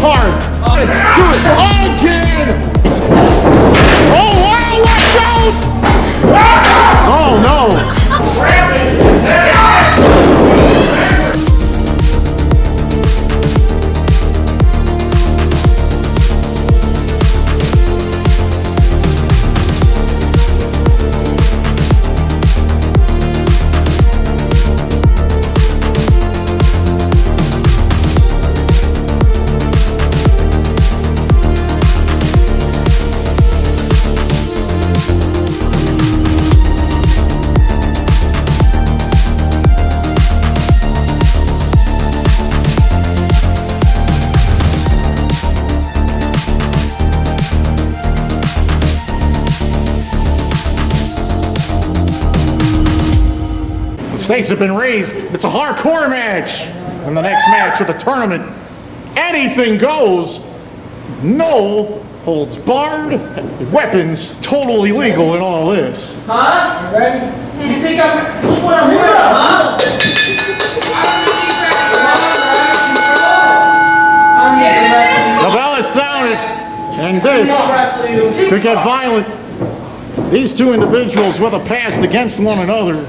hard. Do it again. Oh, wow, watch out. Oh, no. Stakes have been raised. It's a hardcore match. In the next match of the tournament, anything goes. No holds barred. Weapons totally legal in all this. Huh? You ready? You think I'm what I'm here, huh? The bell is sounded, and this could get violent. These two individuals with a past against one another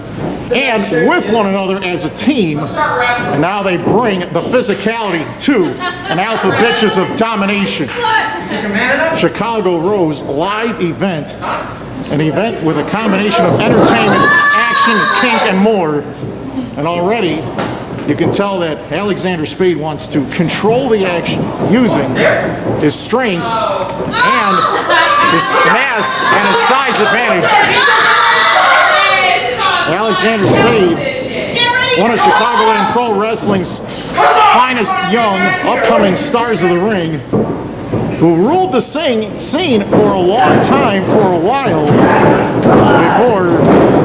and with one another as a team, and now they bring the physicality to an Alpha Bitches of Domination Chicago Rose live event, an event with a combination of entertainment, action, kink, and more. And already you can tell that Alexander Spade wants to control the action using his strength and his mass and his size advantage. Alexander Spade, one of Chicagoland Pro Wrestling's finest young, upcoming stars of the ring, who ruled the scene for a long time, for a while, before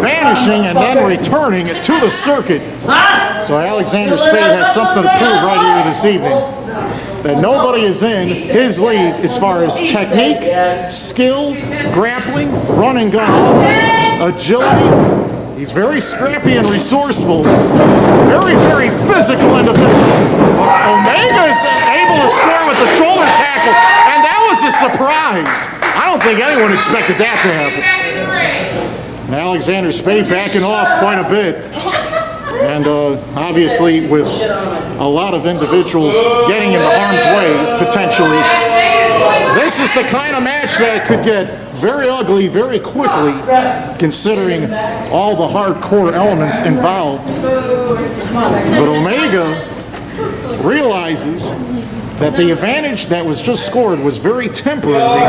vanishing and then returning to the circuit. So Alexander Spade has something to prove right here this evening. That nobody is in his league as far as technique, skill, grappling, run and gun offense, agility. He's very scrappy and resourceful. Very, very physical individual. Omega is able to score with the shoulder tackle, and that was a surprise. I don't think anyone expected that to happen. And Alexander Spade backing off quite a bit. And obviously with a lot of individuals getting in the harm's way, potentially. This is the kind of match that could get very ugly very quickly, considering all the hardcore elements involved. But Omega realizes that the advantage that was just scored was very temporary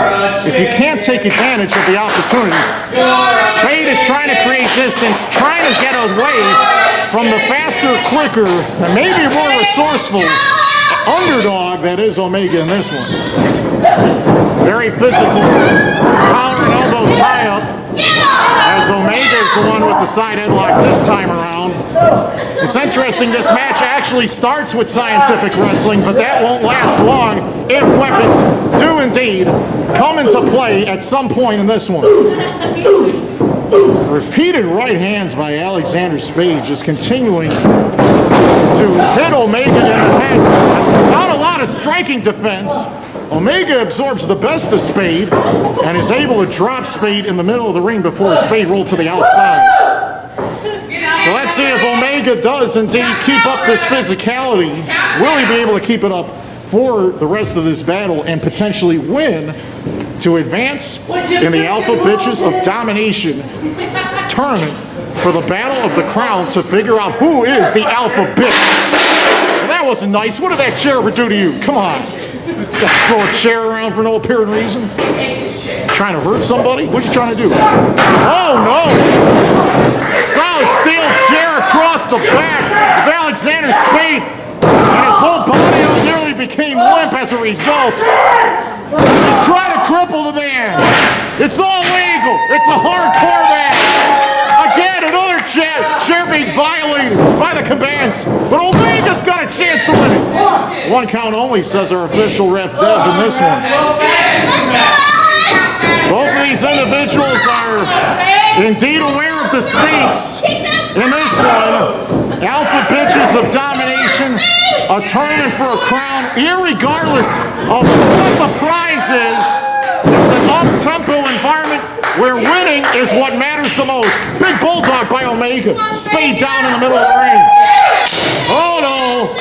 if you can't take advantage of the opportunity. Spade is trying to create distance, trying to get away from the faster, quicker, and maybe more resourceful underdog that is Omega in this one. Very physical, collar and elbow tie-up, as Omega is the one with the side headlock this time around. It's interesting, this match actually starts with scientific wrestling, but that won't last long if weapons do indeed come into play at some point in this one. Repeated right hands by Alexander Spade, just continuing to hit Omega in the head without a lot of striking defense. Omega absorbs the best of Spade and is able to drop Spade in the middle of the ring before Spade rolled to the outside. So let's see if Omega does indeed keep up this physicality. Will he be able to keep it up for the rest of this battle and potentially win to advance in the Alpha Bitches of Domination tournament for the Battle of the Crowns to figure out who is the Alpha Bitch? Well, that wasn't nice. What did that chair ever do to you? Come on. Just throw a chair around for no apparent reason. Trying to hurt somebody? What are you trying to do? Oh no! Solid steel chair across the back of Alexander Spade, and his whole body nearly became limp as a result. He's trying to cripple the man. It's all legal. It's a hardcore match. Again, another chair being violated by the Combatants, but Omega's got a chance to win it. One count only, says our official ref Dev in this one. Both of these individuals are indeed aware of the stakes in this one. Alpha Bitches of Domination a tournament for a crown, irregardless of what the prize is. It's an up-tempo environment where winning is what matters the most. Big bulldog by Omega. Spade down in the middle of the ring. Oh no!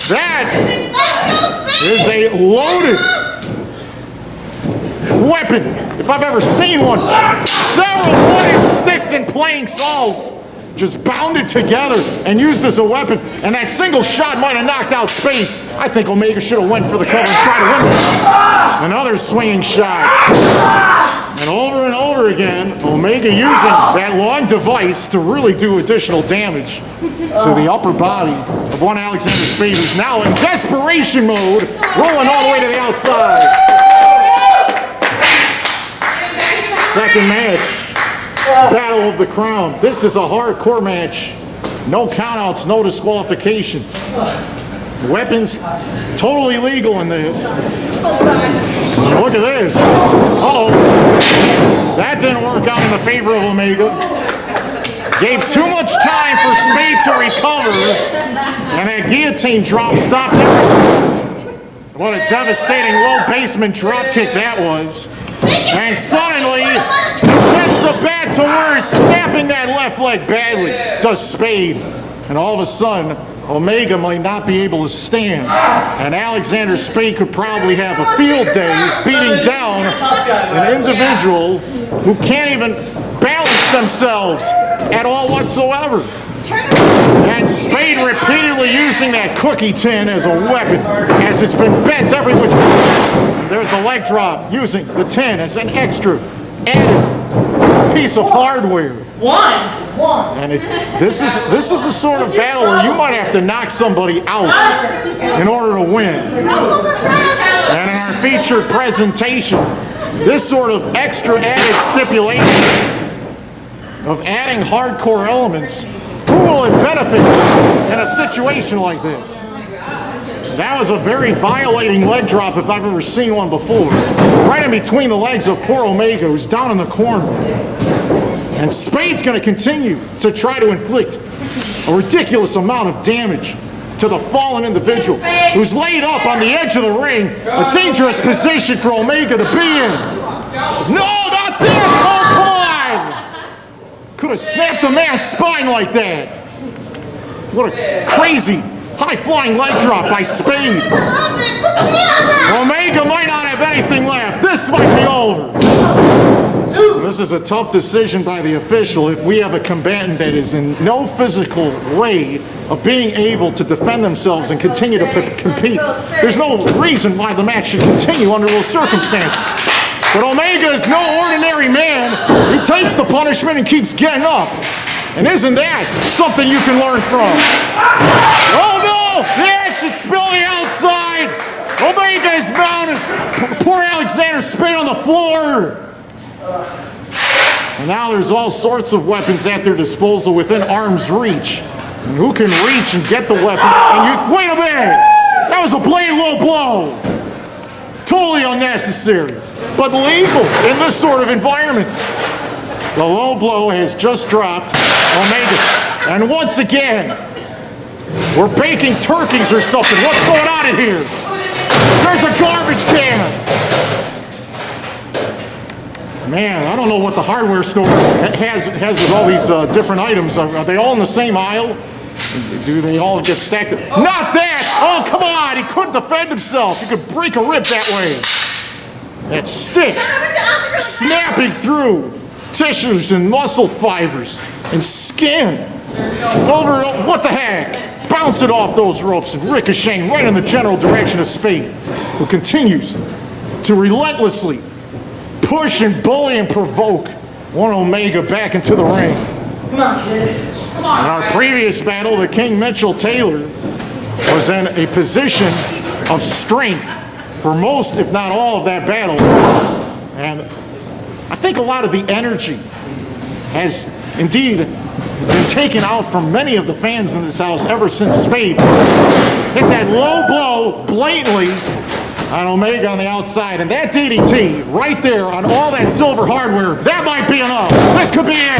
That is a loaded weapon, if I've ever seen one. Several wooden sticks and plain salt just bounded together and used as a weapon, and that single shot might have knocked out Spade. I think Omega should have went for the cover and tried to win this. Another swinging shot. And over again, Omega using that long device to really do additional damage to the upper body of one Alexander Spade, who's now in desperation mode, rolling all the way to the outside. Second match, Battle of the Crown. This is a hardcore match. No countouts, no disqualifications. Weapons totally legal in this. Look at this. Uh-oh. That didn't work out in the favor of Omega. Gave too much time for Spade to recover. And that guillotine drop stopped everything. What a devastating low basement drop kick that was. And suddenly, gets the bat to where he's snapping that left leg badly. Does Spade. And all of a sudden, Omega might not be able to stand. And Alexander Spade could probably have a field day beating down an individual who can't even balance themselves at all whatsoever. And Spade repeatedly using that cookie tin as a weapon, as it's been bent every which way. There's the leg drop, using the tin as an extra added piece of hardware. And this is a sort of battle where you might have to knock somebody out in order to win. And in our featured presentation, this sort of extra added stipulation of adding hardcore elements, who will it benefit in a situation like this? That was a very violating leg drop if I've ever seen one before. Right in between the legs of poor Omega, who's down in the corner. And Spade's going to continue to try to inflict a ridiculous amount of damage to the fallen individual who's laid up on the edge of the ring, a dangerous position for Omega to be in. No, not this! Oh, come on! Could have snapped a man's spine like that. What a crazy high-flying leg drop by Spade. Omega might not have anything left. This might be over. This is a tough decision by the official if we have a combatant that is in no physical way of being able to defend themselves and continue to compete. There's no reason why the match should continue under those circumstances. But Omega is no ordinary man. He takes the punishment and keeps getting up. And isn't that something you can learn from? Oh no! The action spilling outside! Omega is mounted. Poor Alexander Spade on the floor. And now there's all sorts of weapons at their disposal within arm's reach. And who can reach and get the weapon? And wait a minute! That was a blatant low blow. Totally unnecessary, but legal in this sort of environment. The low blow has just dropped Omega. And once again, we're baking turkeys or something. What's going on in here? There's a garbage can. Man, I don't know what the hardware store has with all these different items. Are they all in the same aisle? Do they all get stacked up? Not that! Oh, come on! He couldn't defend himself. He could break a rib that way. That stick snapping through tissues and muscle fibers and skin. Over, what the heck? Bounce it off those ropes and ricocheting right in the general direction of Spade, who continues to relentlessly push and bully and provoke one Omega back into the ring. Come on, kid. In our previous battle, the King Mitchell Taylor was in a position of strength for most, if not all, of that battle. And I think a lot of the energy has indeed been taken out from many of the fans in this house ever since Spade hit that low blow blatantly on Omega on the outside. And that DDT right there on all that silver hardware, that might be enough. This could be it.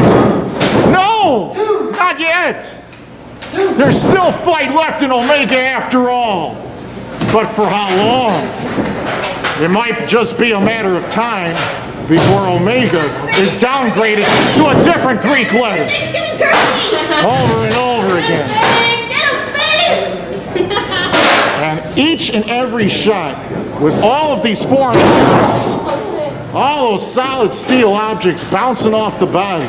No! Not yet. There's still fight left in Omega after all. But for how long? It might just be a matter of time before Omega is downgraded to a different Greek letter. Over and over again. And each and every shot, with all of these foreign objects, all those solid steel objects bouncing off the body,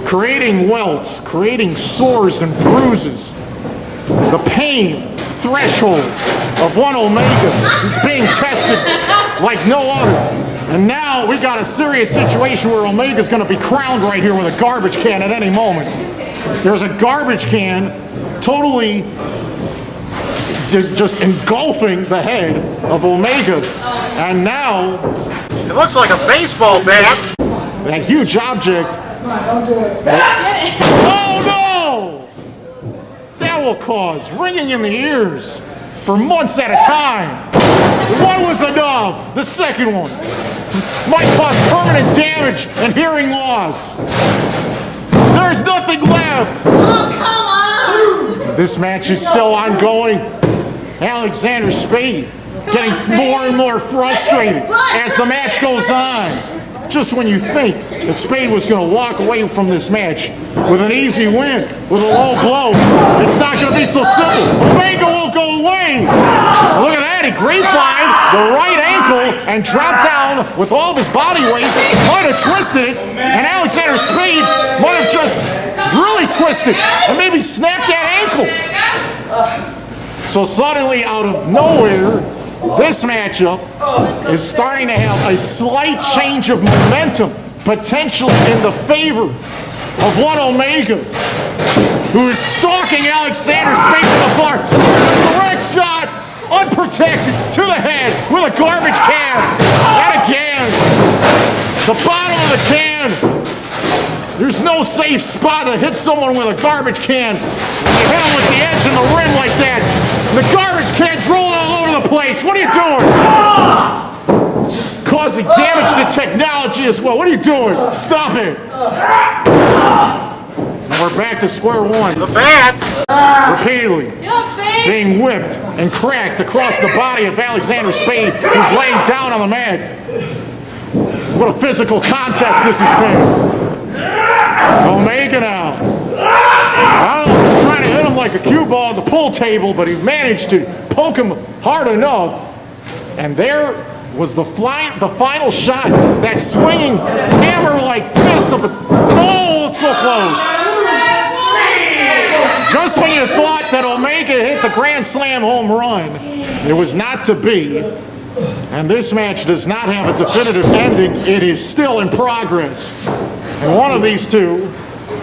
creating welts, creating sores and bruises. The pain threshold of one Omega is being tested like no other. And now we got a serious situation where Omega's going to be crowned right here with a garbage can at any moment. There's a garbage can totally just engulfing the head of Omega. And now it looks like a baseball bat. That huge object. Oh no! That will cause ringing in the ears for months at a time. One was enough. The second one might cause permanent damage and hearing loss. There's nothing left. Oh, come on! This match is still ongoing. Alexander Spade getting more and more frustrated as the match goes on. Just when you think that Spade was going to walk away from this match with an easy win, with a low blow, it's not going to be so simple. Omega will go away. Look at that, he grapevine the right ankle and dropped down with all of his body weight, might have twisted it, and Alexander Spade might have just really twisted and maybe snapped that ankle. So suddenly, out of nowhere, this matchup is starting to have a slight change of momentum, potentially in the favor of one Omega, who is stalking Alexander Spade from afar. Direct shot, unprotected, to the head with a garbage can. And again, the bottom of the can. There's no safe spot to hit someone with a garbage can. You hit him with the edge of the rim like that. The garbage can's rolling all over the place. What are you doing? Causing damage to technology as well. What are you doing? Stop it. Now we're back to square one. The bat repeatedly being whipped and cracked across the body of Alexander Spade, who's laying down on the mat. What a physical contest this has been. Omega now. I don't know if he's trying to hit him like a cue ball at the pool table, but he managed to poke him hard enough. And there was the final shot. That swinging hammer-like fist of the... Oh, it's so close. Just when you thought that Omega hit the Grand Slam home run, it was not to be. And this match does not have a definitive ending. It is still in progress. And one of these two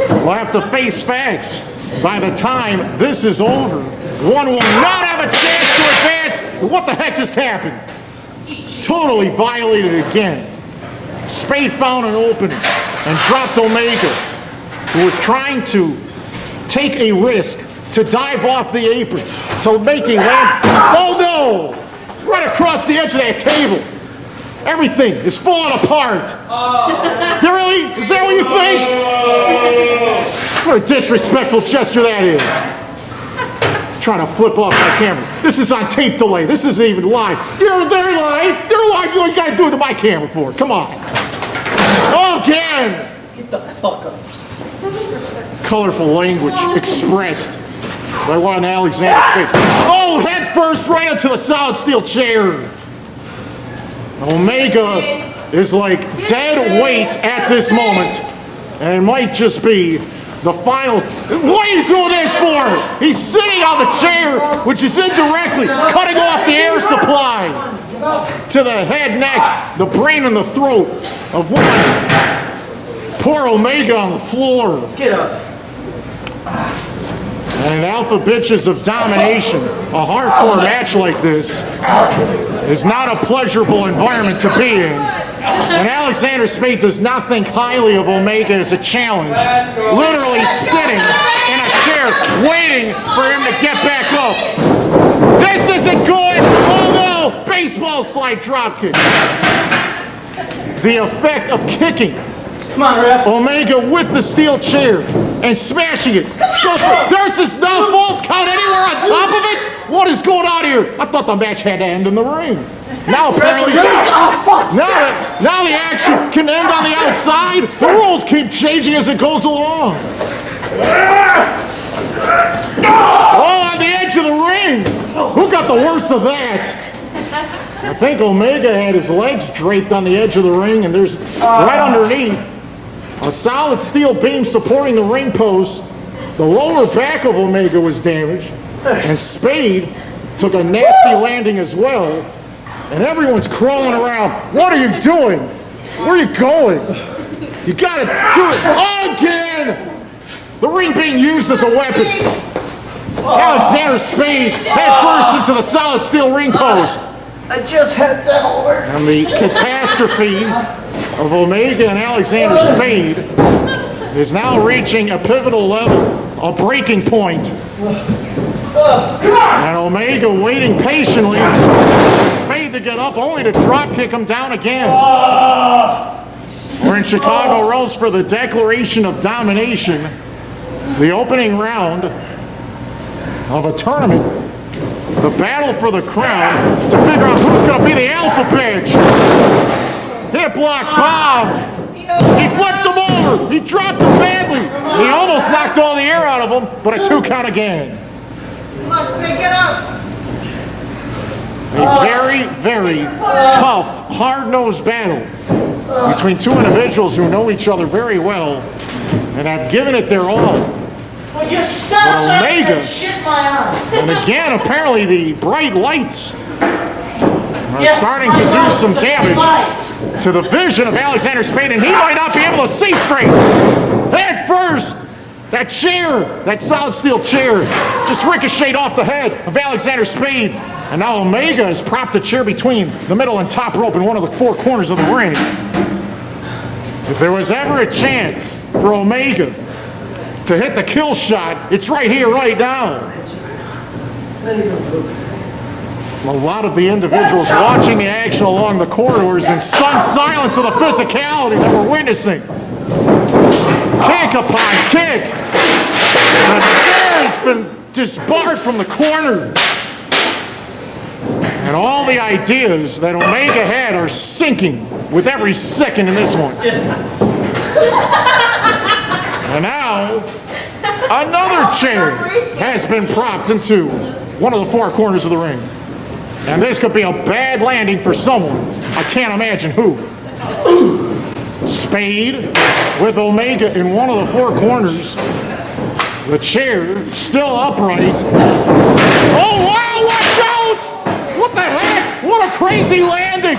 will have to face facts by the time this is over. One will not have a chance to advance. What the heck just happened? Totally violated again. Spade found an opening and dropped Omega, who was trying to take a risk to dive off the apron, to make a land. Oh no! Right across the edge of that table. Everything is falling apart. Really? Is that what you think? What a disrespectful gesture that is. Trying to flip off my camera. This is on tape delay. This isn't even live. They're live. They're live. You gotta do it to my camera for it. Come on. Again. Get the fuck up. Colorful language expressed by one Alexander Spade. Oh, head first right into the solid steel chair. Omega is like dead weight at this moment, and it might just be the final. What are you doing this for? He's sitting on the chair, which is indirectly cutting off the air supply to the head, neck, the brain, and the throat of one. Poor Omega on the floor. Get up. And Alpha Bitches of Domination, a hardcore match like this is not a pleasurable environment to be in. And Alexander Spade does not think highly of Omega as a challenge. Literally sitting in a chair waiting for him to get back up. This isn't good! Oh no! Baseball slide dropkick. The effect of kicking Come on, ref. Omega with the steel chair and smashing it. There's this no false count anywhere on top of it. What is going on here? I thought the match had to end in the ring. Now apparently, now the action can end on the outside. The rules keep changing as it goes along. Oh, on the edge of the ring. Who got the worst of that? I think Omega had his legs draped on the edge of the ring, and there's right underneath a solid steel beam supporting the ring post. The lower back of Omega was damaged, and Spade took a nasty landing as well. And everyone's crawling around. What are you doing? Where are you going? You gotta do it again! The ring being used as a weapon. Alexander Spade head first into the solid steel ring post. I just had that over. And the catastrophe of Omega and Alexander Spade is now reaching a pivotal level, a breaking point. And Omega waiting patiently for Spade to get up, only to drop kick him down again. We're in Chicago Rose for the declaration of domination, the opening round of a tournament, the battle for the crown to figure out who's going to be the alpha bitch. Hip block bomb. He flipped him over. He dropped him badly. He almost knocked all the air out of him, but a 2 count again. Come on, Spade, get up. A very, very tough, hard-nosed battle between two individuals who know each other very well and have given it their all. Would you stop Omega, that shit in my eyes? and again, apparently the bright lights are starting to do some damage to the vision of Alexander Spade, and he might not be able to see straight. Head first, that chair, that solid steel chair, just ricocheted off the head of Alexander Spade, and now Omega has propped the chair between the middle and top rope in one of the 4 corners of the ring. If there was ever a chance for Omega to hit the kill shot, it's right here, right now. A lot of the individuals watching the action along the corridors in stunned silence of the physicality that we're witnessing. Kick upon kick. And the air has been disbarred from the corner. And all the ideas that Omega had are sinking with every second in this one. And now, another chair has been propped into one of the 4 corners of the ring. And this could be a bad landing for someone. I can't imagine who. Spade with Omega in one of the 4 corners. The chair still upright. Oh, wow, watch out! What the heck? What a crazy landing!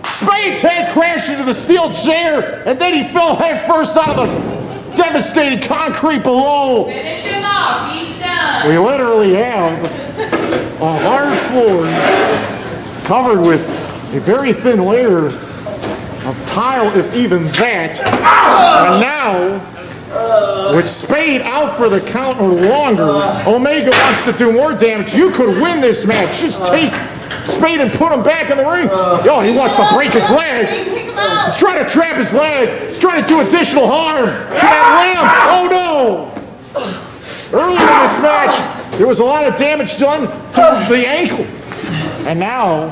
Spade's head crashed into the steel chair, and then he fell head first out of the devastated concrete below. Finish him off. He's done. We literally have a hard floor covered with a very thin layer of tile, if even that. And now, with Spade out for the count or longer, Omega wants to do more damage. You could win this match. Just take Spade and put him back in the ring. Yo, he wants to break his leg. He's trying to trap his leg. He's trying to do additional harm to that limb. Oh no! Earlier in this match, there was a lot of damage done to the ankle. And now,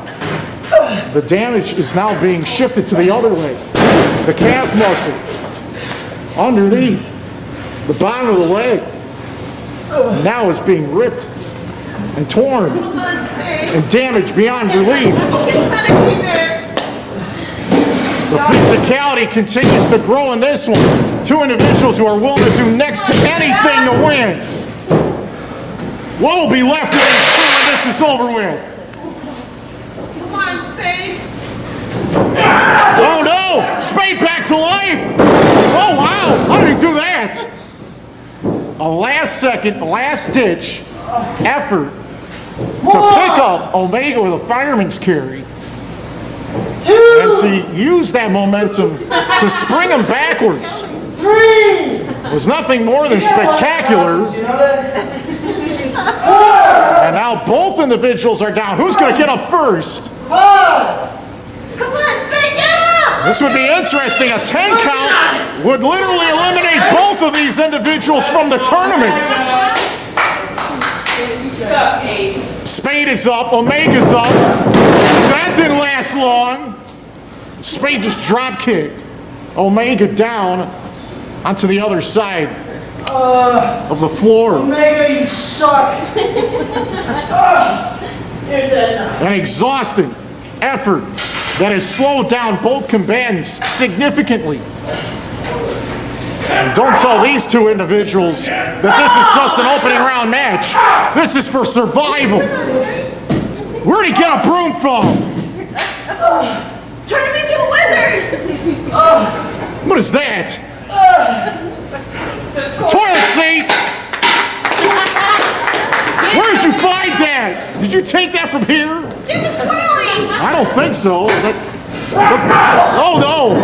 the damage is now being shifted to the other leg. The calf muscle. Underneath the bottom of the leg. Now is being ripped and torn Come on, Spade. and damaged beyond relief. It's gotta keep it. The physicality continues to grow in this one. 2 individuals who are willing to do next to anything to win. What will be left of this crew when this is over with? Come on, Spade. Oh no! Spade back to life! Oh wow! How did he do that? A last second, last ditch effort to pick up Omega with a fireman's carry. And to use that momentum to spring him backwards. 3. Was nothing more than spectacular. You know that? And now both individuals are down. Who's going to get up first? 5. Come on, Spade, get up! This would be interesting. A 10 count would literally eliminate both of these individuals from the tournament. Suck, Ace. Spade is up, Omega's up. That didn't last long. Spade just drop kicked Omega down onto the other side of the floor. Omega, you suck. You're dead now. An exhausting effort that has slowed down both combatants significantly. And don't tell these two individuals that this is just an opening round match. This is for survival. Where'd he get a broom from? Turn him into a wizard! What is that? Toilet seat! Where did you find that? Did you take that from here? It was swirling! I don't think so. Oh no!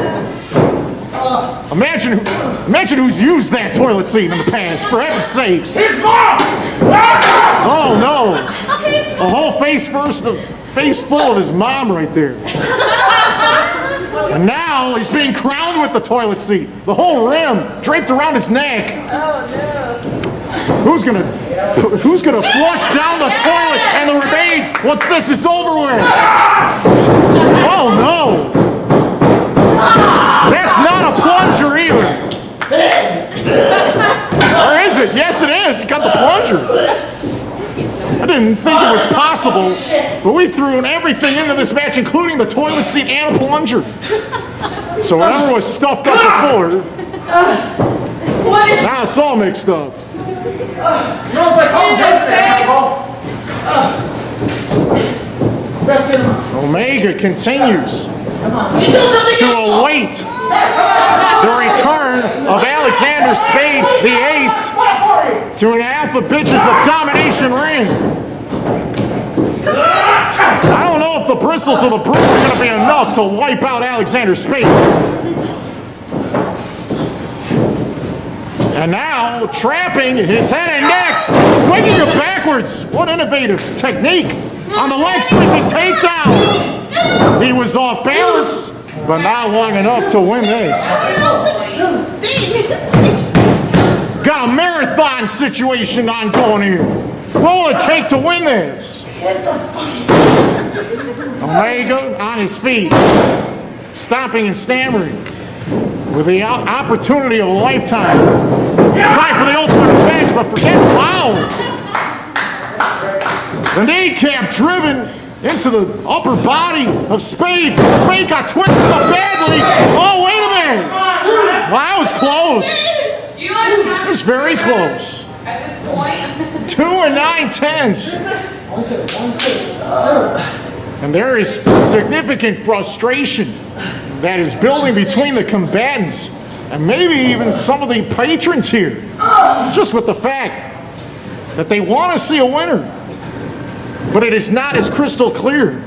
Imagine who's used that toilet seat in the past, for heaven's sakes. His mom! Oh no! A whole face full of his mom right there. And now he's being crowned with the toilet seat. The whole rim draped around his neck. Oh no. Who's gonna flush down the toilet and the remains once this is over with? Oh no! That's not a plunger either. Or is it? Yes, it is. He's got the plunger. I didn't think it was possible, but we threw everything into this match, including the toilet seat and a plunger. So whatever was stuffed up before, now it's all mixed up. Smells like home Omega continues to await the return of Alexander Spade, the ace, to an alpha bitches of domination ring. I don't know if the bristles of the broom are going to be enough to wipe out Alexander Spade. And now, trapping his head and neck, swinging it backwards. What innovative technique on the leg sweeping takedown. He was off balance, but not long enough to win this. Got a marathon situation ongoing here. What will it take to win this? Omega on his feet, stomping and stammering with the opportunity of a lifetime. It's time for the ultimate revenge, but forget, wow! The kneecap driven into the upper body of Spade. Spade got twisted up badly. Oh, wait a minute! Wow, that was close. Do you like It was very close. at this point? 2 9/10. And there is significant frustration that is building between the combatants and maybe even some of the patrons here, just with the fact that they want to see a winner, but it is not as crystal clear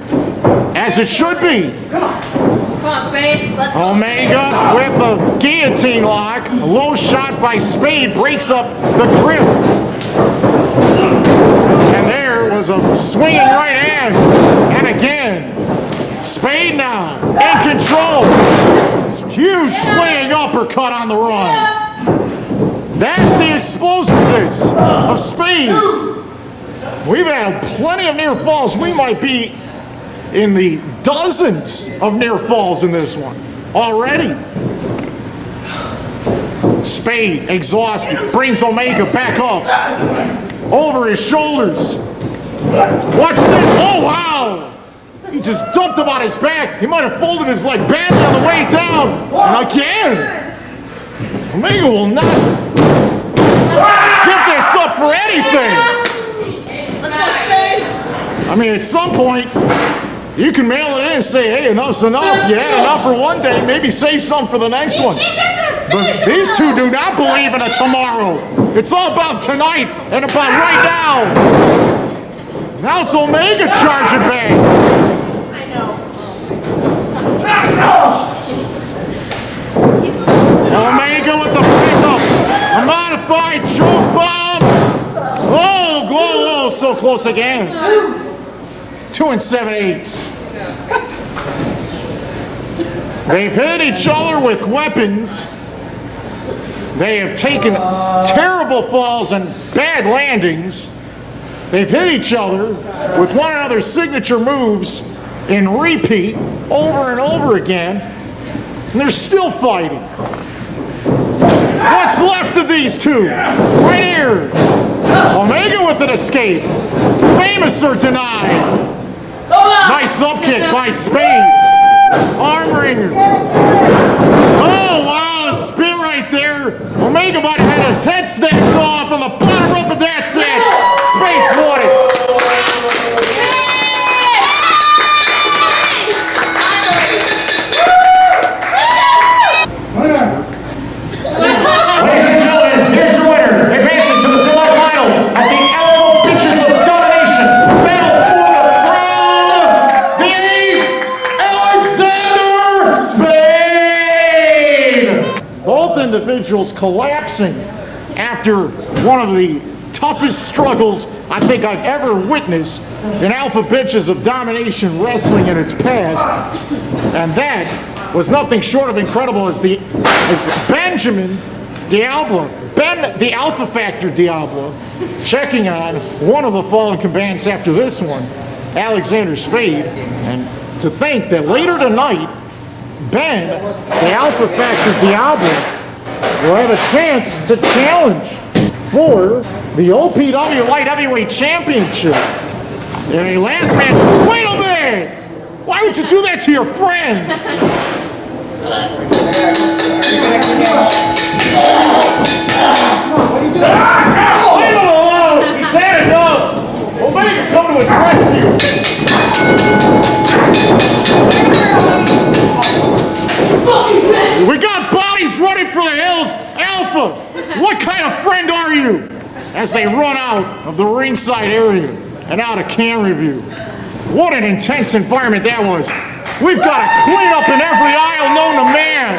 as it should be. Come on, Spade. Let's go. Omega with a guillotine lock, a low shot by Spade breaks up the grip. And there was a swinging right hand, and again, Spade now in control. Huge swinging uppercut on the run. That's the explosiveness of Spade. We've had plenty of near falls. We might be in the dozens of near falls in this one already. Spade, exhausted, brings Omega back up over his shoulders. Watch this. Oh, wow. He just dumped him on his back. He might have folded his leg badly on the way down. And again, Omega will not give this up for anything. Let's go, Spade. I mean, at some point, you can mail it in and say, hey, enough's enough. You had enough for one day, maybe save some for the next one. But these two do not believe in a tomorrow. It's all about tonight and about right now. Now it's Omega charging back. I know. Omega with the pickup. A modified choke bomb. Oh, whoa, so close again. 2 7/8. They've hit each other with weapons. They have taken terrible falls and bad landings. They've hit each other with one another's signature moves in repeat over and over again. And they're still fighting. What's left of these two? Right here. Omega with an escape. Famous or denied. Nice upkick by Spade. Arm wringer. Oh, wow, a spin right there. Omega might have had his head snapped off on the bottom rope of that set. Spade's won it. Ladies and gentlemen, here's your winner. Advancing to the semifinals at the Alpha Features of Domination. Battle for the crown, the Ace Alexander Spade. Both individuals collapsing after one of the toughest struggles I think I've ever witnessed in Alpha Bitches of Domination wrestling in its past. And that was nothing short of incredible as Benjamin Diablo, Ben the Alpha Factor Diablo, checking on one of the fallen combatants after this one, Alexander Spade. And to think that later tonight, Ben, the Alpha Factor Diablo, will have a chance to challenge for the OPW Light Heavyweight Championship in a last match. Wait a minute! Why would you do that to your friend? Leave him alone! He's had enough! Omega, come to his rescue! We got bodies running for the hills! Alpha! What kind of friend are you? As they run out of the ringside area and out of camera view. What an intense environment that was. We've got to clean up in every aisle known to man.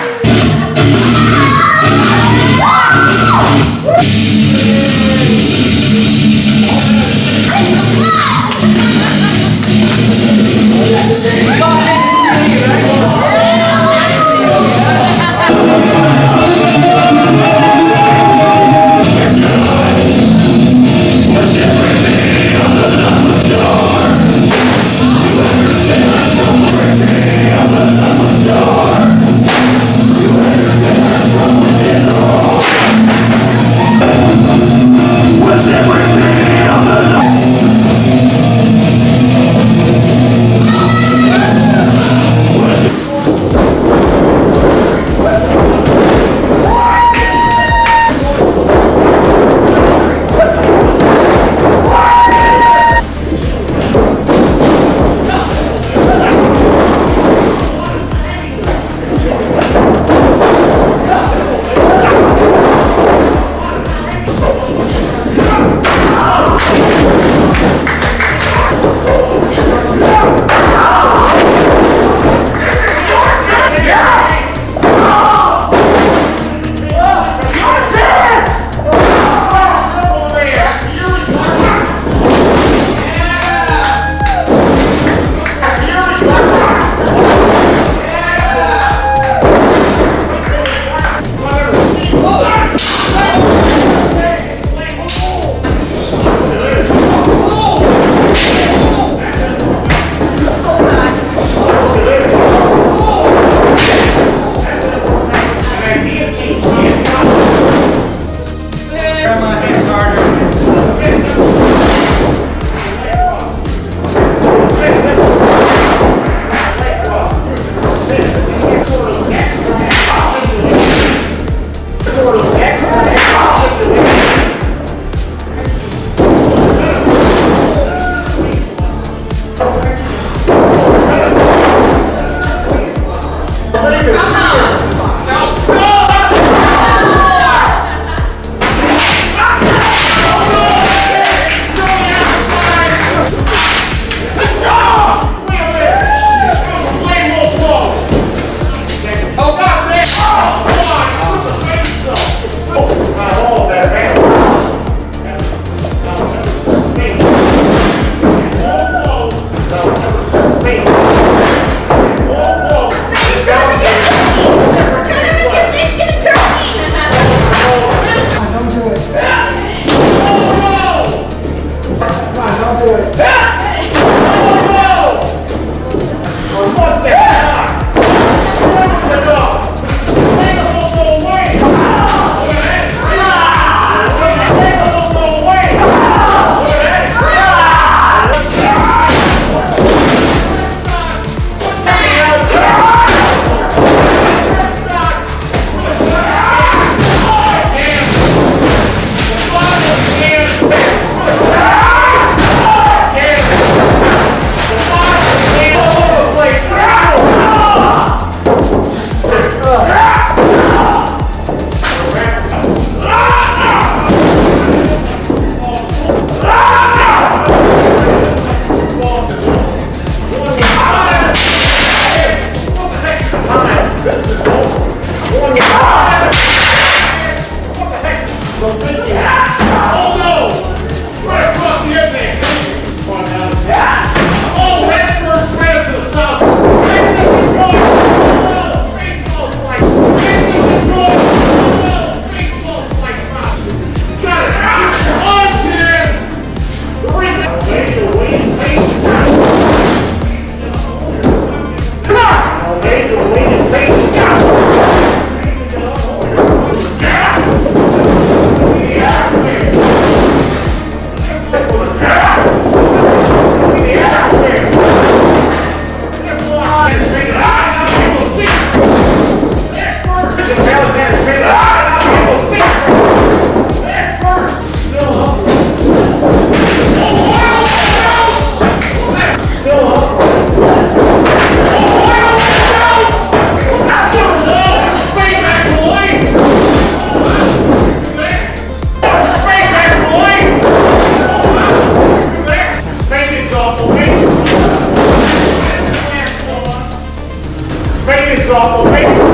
Make it soft. Make it